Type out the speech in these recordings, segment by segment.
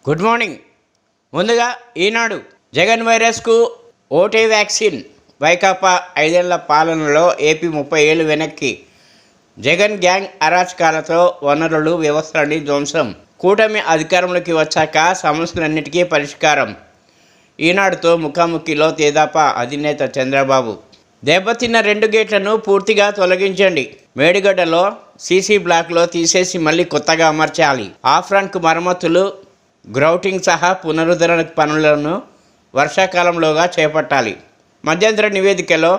Good morning. ముందుగా ఈనాడు జగన్ వైరస్కు ఓటే vaccine. Vaikapa 5 ఏళ్ల పాలనలో ఏపీ 30 ఏళ్ళు వెనక్కి. జగన్ గ్యాంగ్ అరాచకాలతో వనరులు వ్యవస్థలని ధ్వంసం. కూటమి అధికారంలోకి వచ్చాక సమస్యలన్నిటికీ పరిష్కారం. ఈనాడుతో ముఖాముఖిలో తెదేపా అధినేత చంద్రబాబు. దెబ్బతిన్న 2 గేట్లను పూర్తిగా తొలగించండి. మేడిగడ్డలో సీసీ బ్లాక్లో తీసేసి మళ్ళీ కొత్తగా అమర్చాలి. ఆఫ్రాన్కు మరమ్మతులు, గ్రౌటింగ్ సహా పునరుద్ధరణ పనులను వర్షాకాలంలోగా చేపట్టాలి. మధ్యంతర నివేదికలో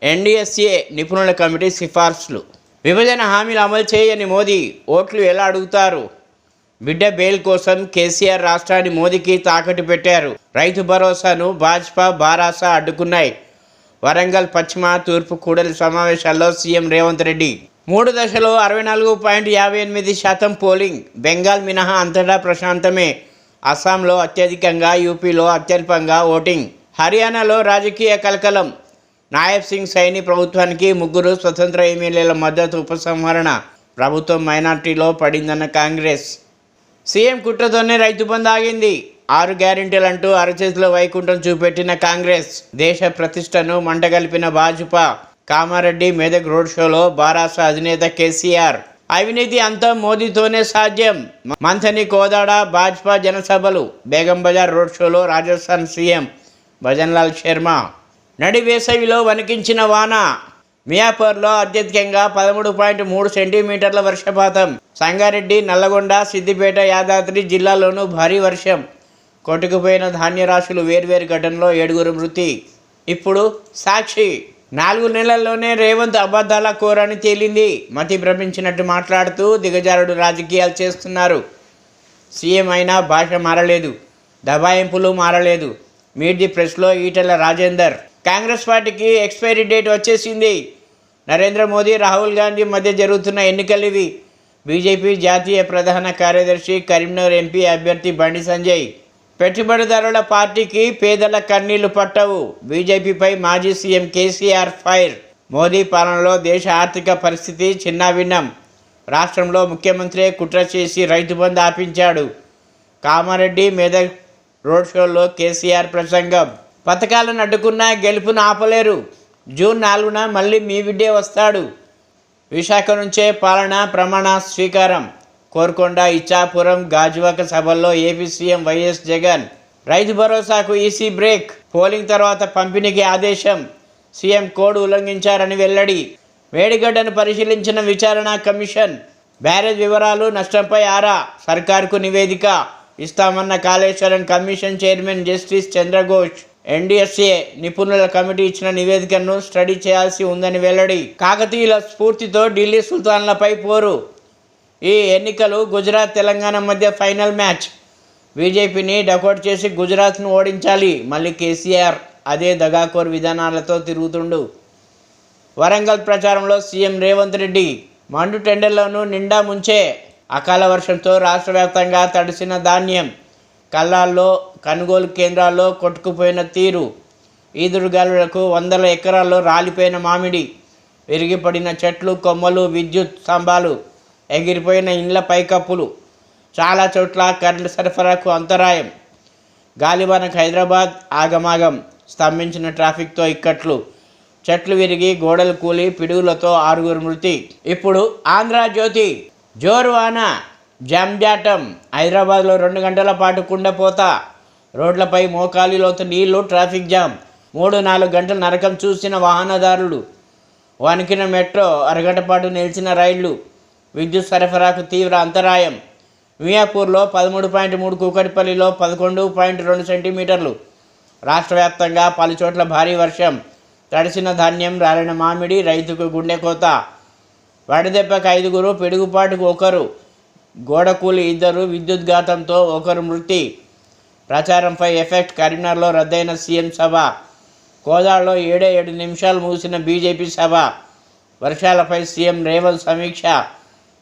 ఎన్డీఎస్ఏ నిపుణుల కమిటీ సిఫార్సులు. విభజన హామీలు అమలు చేయని మోదీ ఓట్లు ఎలా అడుగుతారు? బిడ్డ బెయిల్ కోసం కేసీఆర్ రాష్ట్రాన్ని మోదీకి తాకట్టు పెట్టారు. రైతు భరోసాను భాజపా బారాస అడ్డుకున్నాయి. వరంగల్ పశ్చిమ తూర్పు కూడలి సమావేశాల్లో సీఎం రేవంత్ రెడ్డి. 3 దశలో 64.58% పోలింగ్. బెంగాల్ మినహా అంతటా ప్రశాంతమే. అస్సాంలో అత్యధికంగా, యూపీలో అత్యల్పంగా ఓటింగ్. హర్యానాలో రాజకీయ కలకలం. నాయబ్ సింగ్ సైని ప్రభుత్వానికి 3 స్వతంత్ర ఎమ్మెల్యేల మద్దతు ఉపసంహరణ. ప్రభుత్వం మైనార్టీలో పడిందన్న కాంగ్రెస్. సీఎం కుట్రతోనే రైతు బంధు ఆగింది. 6 గ్యారెంటీలంటూ అరచేతిలో వైకుంఠం చూపెట్టిన కాంగ్రెస్. దేశ ప్రతిష్టను మంటగలిపిన భాజపా. కామారెడ్డి మెదక్ రోడ్ షోలో బారాస అధినేత కేసీఆర్. అవినీతి అంతా మోదీతోనే సాధ్యం. మంథని కోదాడ భాజపా జనసభలు. బేగం బజార్ రోడ్ షోలో రాజస్థాన్ సీఎం భజన్లాల్ శర్మ. నడి వేసవిలో వణికించిన వాన. మియాపూర్లో అత్యధికంగా 13.3 సెంటీమీటర్ల వర్షపాతం. సంగారెడ్డి, నల్లగొండ, సిద్దిపేట, యాదాద్రి జిల్లాల్లోనూ భారీ వర్షం. కొట్టుకుపోయిన ధాన్యరాశులు. వేర్వేరు ఘటనలో 7 మృతి. ఇప్పుడు సాక్షి. 4 నెలల్లోనే రేవంత్ అబద్ధాల కోరని తేలింది. మతి భ్రమించినట్టు మాట్లాడుతూ దిగజారుడు రాజకీయాలు చేస్తున్నారు. సీఎం అయినా భాష మారలేదు, దబాయింపులు మారలేదు. మీట్ ది ప్రెస్లో ఈటెల రాజేందర్. కాంగ్రెస్ పార్టీకి ఎక్స్పైరీ డేట్ వచ్చేసింది. నరేంద్ర మోదీ, రాహుల్ గాంధీ మధ్య జరుగుతున్న ఎన్నికలివి. బీజేపీ జాతీయ ప్రధాన కార్యదర్శి, కరీంనగర్ ఎంపీ అభ్యర్థి బండి సంజయ్. పెట్టుబడిదారుల పార్టీకి పేదల కన్నీళ్లు పట్టవు. బీజేపీపై మాజీ సీఎం కేసీఆర్ ఫైర్. మోదీ పాలనలో దేశ ఆర్థిక పరిస్థితి చిన్నాభిన్నం. రాష్ట్రంలో ముఖ్యమంత్రి కుట్ర చేసి రైతు బంధు ఆపించాడు. కామారెడ్డి మెదక్ రోడ్ షోలో కేసీఆర్ ప్రసంగం. పథకాలను అడ్డుకున్నా గెలుపును ఆపలేరు. జూన్ 4న మళ్ళీ మీ బిడ్డే వస్తాడు. విశాఖ నుంచే పాలన ప్రమాణ స్వీకారం. కోరుకొండ, ఇచ్చాపురం, గాజువాక సభల్లో ఏపీ సీఎం వైఎస్ జగన్. రైతు భరోసాకు ఈసీ బ్రేక్. పోలింగ్ తర్వాత పంపిణీకి ఆదేశం. సీఎం కోడ్ ఉల్లంఘించారని వెల్లడి. మేడిగడ్డను పరిశీలించిన విచారణ కమిషన్. బ్యారేజ్ వివరాలు, నష్టంపై ఆరా. సర్కార్కు నివేదిక ఇస్తామన్న Kaleshwaram commission chairman justice Chandra Ghose. NDSA నిపుణుల కమిటీ ఇచ్చిన నివేదికను స్టడీ చేయాల్సి ఉందని వెల్లడి. కాకతీయుల స్ఫూర్తితో ఢిల్లీ సుల్తాన్లపై పోరు. ఈ ఎన్నికలు గుజరాత్, తెలంగాణ మధ్య ఫైనల్ మ్యాచ్. బీజేపీని డకౌట్ చేసి గుజరాత్ను ఓడించాలి. మళ్ళీ కేసీఆర్ అదే దగాకోర్ విధానాలతో తిరుగుతుండు. వరంగల్ ప్రచారంలో సీఎం రేవంత్ రెడ్డి. మండు టెండర్లను నిండా ముంచే. అకాల వర్షంతో రాష్ట్ర వ్యాప్తంగా తడిసిన ధాన్యం. కల్లాల్లో, కొనుగోలు కేంద్రాల్లో కొట్టుకుపోయిన తీరు. ఈదురుగాలులకు 100 ఎకరాల్లో రాలిపోయిన మామిడి. విరిగిపడిన చెట్లు, కొమ్మలు, విద్యుత్ స్తంభాలు, ఎగిరిపోయిన ఇండ్ల పైకప్పులు. చాలా చోట్ల కరెంటు సరఫరాకు అంతరాయం. గాలివానకు హైదరాబాద్ ఆగమాగం. స్తంభించిన ట్రాఫిక్తో ఇక్కట్లు. చెట్లు విరిగి గోడలు కూలి పిడుగులతో 6 మృతి. ఇప్పుడు ఆంధ్రజ్యోతి. జోరువాన, జంజాటం. హైదరాబాద్లో 2 గంటల పాటు కుండపోత. రోడ్లపై మోకాలి లోతు నీళ్లు, ట్రాఫిక్ జామ్. 3-4 గంటల నరకం చూసిన వాహనదారులు. వణికిన మెట్రో, అరగంట పాటు నిలిచిన రైళ్లు. విద్యుత్ సరఫరాకు తీవ్ర అంతరాయం. మియాపూర్లో 13.3, కూకట్పల్లిలో 11.2 సెంటీమీటర్లు. రాష్ట్ర వ్యాప్తంగా పలుచోట్ల భారీ వర్షం. తడిసిన ధాన్యం, రాలిన మామిడి. రైతుకు గుండెకోత. వడదెబ్బకు 5, పిడుగుపాటుకు 1, గోడకూలి 2, విద్యుద్ఘాతంతో 1 మృతి. ప్రచారంపై ఎఫెక్ట్. కరీంనగర్లో రద్దయిన సీఎం సభ. కోదాడలో 7 నిమిషాలు ముగిసిన బీజేపీ సభ. వర్షాలపై సీఎం రేవంత్ సమీక్ష.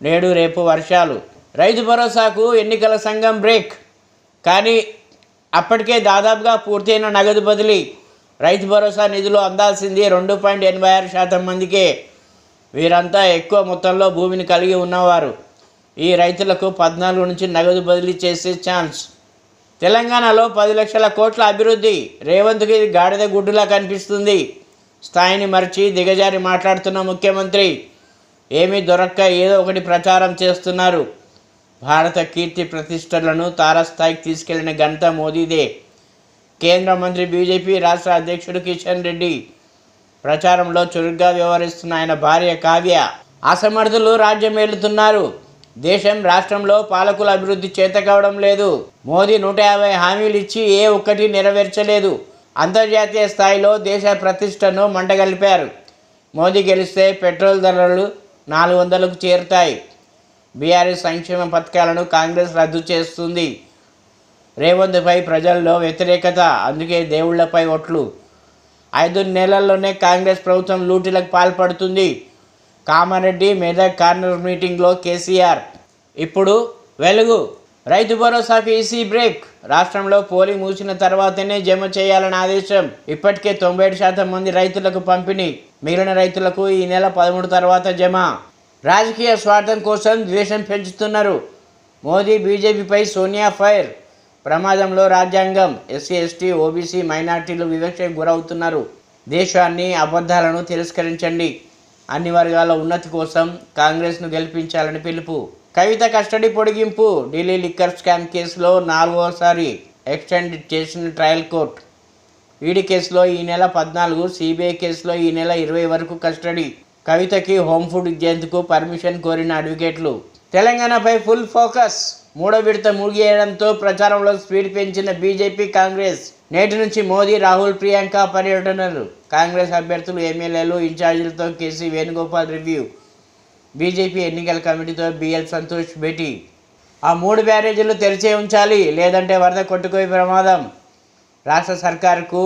నేడు రేపు వర్షాలు. రైతు భరోసాకు ఎన్నికల సంఘం బ్రేక్. కానీ అప్పటికే దాదాపుగా పూర్తయిన నగదు బదిలీ. రైతు భరోసా నిధులు అందాల్సింది 2.86% మందికే. వీరంతా ఎక్కువ మొత్తంలో భూమిని కలిగి ఉన్నవారు. ఈ రైతులకు 14 నుంచి నగదు బదిలీ చేసే ఛాన్స్. తెలంగాణలో 10 లక్షల కోట్ల అభివృద్ధి. రేవంత్కి ఇది గాడిద గుడ్డులా కనిపిస్తుంది. స్థాయిని మరిచి దిగజారి మాట్లాడుతున్న ముఖ్యమంత్రి ఏమీ దొరక్క ఏదో ఒకటి ప్రచారం చేస్తున్నారు. భారత కీర్తి ప్రతిష్టలను తారస్థాయికి తీసుకెళ్లిన ఘనత మోదీదే. కేంద్ర మంత్రి, బీజేపీ రాష్ట్ర అధ్యక్షుడు కిషన్ రెడ్డి ప్రచారంలో చురుగ్గా వ్యవహరిస్తున్న ఆయన భార్య కావ్య అసమర్థులు రాజ్యం ఏలుతున్నారు. దేశం, రాష్ట్రంలో పాలకుల అభివృద్ధి చేత కావడం లేదు. మోదీ 150 హామీలు ఇచ్చి ఏ ఒక్కటి నెరవేర్చలేదు. అంతర్జాతీయ స్థాయిలో దేశ ప్రతిష్టను మంటగలిపారు. మోదీ గెలిస్తే పెట్రోల్ ధరలు 400కు చేరుతాయి. బీఆర్ఎస్ సంక్షేమ పథకాలను కాంగ్రెస్ రద్దు చేస్తుంది. రేవంత్పై ప్రజల్లో వ్యతిరేకత, అందుకే దేవుళ్లపై ఒట్లు. 5 నెలల్లోనే కాంగ్రెస్ ప్రభుత్వం లూటీలకు పాల్పడుతుంది. కామారెడ్డి మెదక్ కార్నర్ మీటింగ్లో కేసీఆర్. ఇప్పుడు వెలుగు. రైతు భరోసాకు ఈసీ బ్రేక్. రాష్ట్రంలో పోలింగ్ ముగిసిన తర్వాతనే జమ చేయాలని ఆదేశం. ఇప్పటికే 97% మంది రైతులకు పంపిణీ. మిగిలిన రైతులకు ఈ నెల 13 తర్వాత జమ. రాజకీయ స్వార్థం కోసం ద్వేషం పెంచుతున్నారు. మోదీ, బీజేపీపై సోనియా ఫైర్. ప్రమాదంలో రాజ్యాంగం. ఎస్సీ, ఎస్టీ, ఓబీసీ, మైనార్టీలు వివక్షకు గురవుతున్నారు. దేశాన్ని, అబద్ధాలను తిరస్కరించండి. అన్ని వర్గాల ఉన్నతి కోసం కాంగ్రెస్ను గెలిపించాలని పిలుపు. కవిత కస్టడీ పొడిగింపు. ఢిల్లీ లిక్కర్ స్కామ్ కేసులో 4వసారి ఎక్స్టెండ్ చేసిన ట్రయల్ కోర్టు. ఈడీ కేసులో ఈ నెల 14, సిబిఐ కేసులో ఈ నెల 20 వరకు కస్టడీ. కవితకి హోమ్ ఫుడ్ ఇచ్చేందుకు పర్మిషన్ కోరిన అడ్వకేట్లు. తెలంగాణపై ఫుల్ ఫోకస్. 3వ విడత ముగియడంతో ప్రచారంలో స్పీడ్ పెంచిన బీజేపీ, కాంగ్రెస్. నేటి నుంచి మోదీ, రాహుల్, ప్రియాంక పర్యటనలు. కాంగ్రెస్ అభ్యర్థులు, ఎమ్మెల్యేలు, ఇన్ఛార్జీలతో కేసీ వేణుగోపాల్ రివ్యూ. బీజేపీ ఎన్నికల కమిటీతో బిఎల్ సంతోష్ భేటీ. ఆ 3 బ్యారేజీలు తెరిచే ఉంచాలి, లేదంటే వరద కొట్టుకోయే ప్రమాదం. రాష్ట్ర సర్కారుకు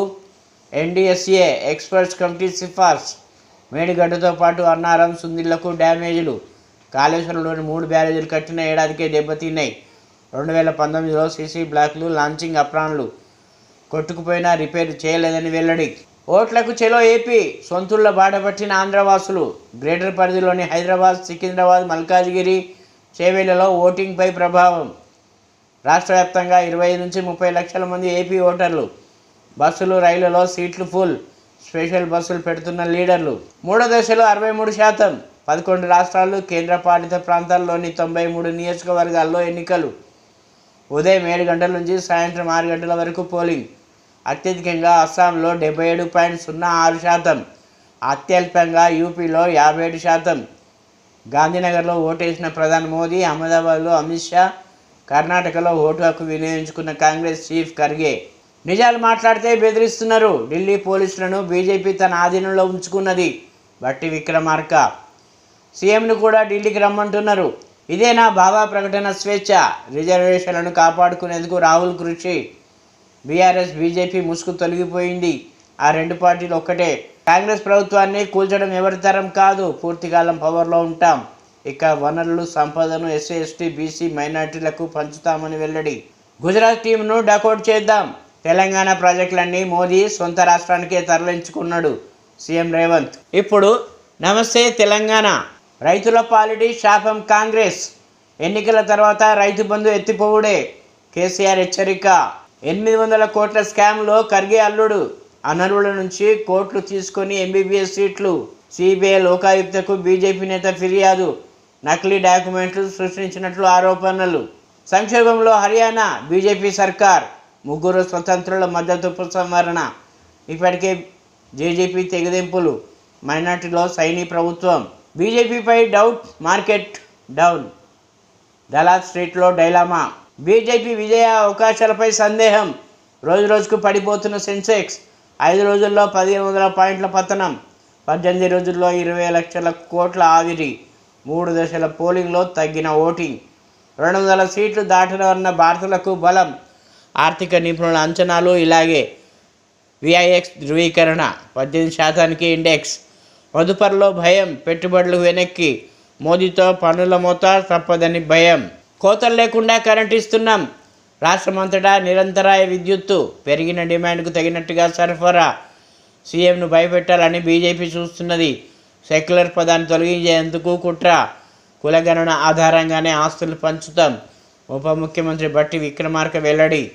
ఎన్డీఎస్ఏ ఎక్స్పర్ట్స్ కమిటీ సిఫార్సు. మేడిగడ్డతో పాటు అన్నారం, సుందిళ్లకు డ్యామేజీలు. కాళేశ్వరంలోని 3 బ్యారేజీలు కట్టిన ఏడాదికే దెబ్బతిన్నాయి. 2019లో సీసీ బ్లాక్లు, లాంచింగ్ అప్రాన్లు కొట్టుకుపోయినా రిపేర్ చేయలేదని వెల్లడి. ఓట్లకు చెలో ఏపీ. సొంతూళ్ల బాటపట్టిన ఆంధ్రవాసులు. గ్రేటర్ పరిధిలోని హైదరాబాద్, సికింద్రాబాద్, మల్కాజిగిరి, చేవెళ్లలో ఓటింగ్పై ప్రభావం. రాష్ట్ర వ్యాప్తంగా 25 నుంచి 30 లక్షల మంది ఏపీ ఓటర్లు. బస్సులు, రైళ్లలో సీట్లు ఫుల్. స్పెషల్ బస్సులు పెడుతున్న లీడర్లు. 3వ దశలో 63%. 11 రాష్ట్రాలు, కేంద్రపాలిత ప్రాంతాల్లోని 93 నియోజకవర్గాల్లో ఎన్నికలు. ఉదయం 7 గంటల నుంచి సాయంత్రం 6 గంటల వరకు పోలింగ్. అత్యధికంగా అస్సాంలో 77.06%. అత్యల్పంగా యూపీలో 57%. గాంధీనగర్లో ఓటేసిన ప్రధాని మోదీ, అహ్మదాబాద్లో అమిత్ షా, కర్ణాటకలో ఓటు హక్కు వినియోగించుకున్న కాంగ్రెస్ చీఫ్ ఖర్గే. నిజాలు మాట్లాడితే బెదిరిస్తున్నారు. ఢిల్లీ పోలీసులను బీజేపీ తన ఆధీనంలో ఉంచుకున్నది. బట్టి విక్రమార్క. సీఎంను కూడా ఢిల్లీకి రమ్మంటున్నారు. ఇదేనా బాబా ప్రకటన స్వేచ్ఛ? రిజర్వేషన్లను కాపాడుకునేందుకు రాహుల్ కృషి. బీఆర్ఎస్, బీజేపీ ముసుగు తొలగిపోయింది. ఆ 2 పార్టీలు ఒక్కటే. కాంగ్రెస్ ప్రభుత్వాన్ని కూల్చడం ఎవరి తరం కాదు. పూర్తికాలం పవర్లో ఉంటాం. ఇక వనరులు, సంపదను ఎస్సీ, ఎస్టీ, బీసీ, మైనార్టీలకు పంచుతామని వెల్లడి. గుజరాత్ టీంను డకౌట్ చేద్దాం. తెలంగాణ ప్రాజెక్టులన్నీ మోదీ సొంత రాష్ట్రానికే తరలించుకున్నాడు సీఎం రేవంత్. ఇప్పుడు నమస్తే తెలంగాణ. రైతుల పాలిటి శాపం కాంగ్రెస్. ఎన్నికల తర్వాత రైతు బంధు ఎత్తిపోవుడే. కేసీఆర్ హెచ్చరిక. 800 కోట్ల స్కామ్లో ఖర్గే అల్లుడు. అనర్హుల నుంచి కోట్లు తీసుకొని ఎంబీబీఎస్ సీట్లు. సిబిఐ లోకాయుక్తకు బీజేపీ నేత ఫిర్యాదు. నకిలీ డాక్యుమెంట్లు సృష్టించినట్లు ఆరోపణలు. సంక్షోభంలో హర్యానా. బీజేపీ సర్కార్. 3 స్వతంత్రుల మద్దతు ఉపసంహరణ. ఇప్పటికే జేజేపీ తెగదెంపులు. మైనార్టీలో సైనీ ప్రభుత్వం. బీజేపీపై డౌట్, మార్కెట్ డౌన్. దళాత్ స్ట్రీట్లో డైలామా. బీజేపీ విజయ అవకాశాలపై సందేహం. రోజుకు పడిపోతున్న సెన్సెక్స్. 5 రోజుల్లో 1500 పాయింట్ల పతనం. 18 రోజుల్లో 20 లక్షల కోట్ల ఆవిరి. 3 దశల పోలింగ్లో తగ్గిన ఓటింగ్. 200 సీట్లు దాటనున్న భారతీయులకు బలం. ఆర్థిక నిపుణుల అంచనాలు ఇలాగే. విఐఎక్స్ ధృవీకరణ 18% ఇండెక్స్. మదుపర్లో భయం. పెట్టుబడులు వెనక్కి. మోదీతో పన్నుల మోత తప్పదని భయం. కోతలు లేకుండా కరెంటు ఇస్తున్నాం. రాష్ట్రమంతటా నిరంతరాయ విద్యుత్తు. పెరిగిన డిమాండ్కు తగినట్టుగా సరఫరా. సీఎంను భయపెట్టాలని బీజేపీ చూస్తున్నది. సెక్యులర్ పదాన్ని తొలగించేందుకు కుట్ర. కులగణన ఆధారంగానే ఆస్తులు పంచుతాం. ఉప ముఖ్యమంత్రి బట్టి విక్రమార్క వెల్లడి.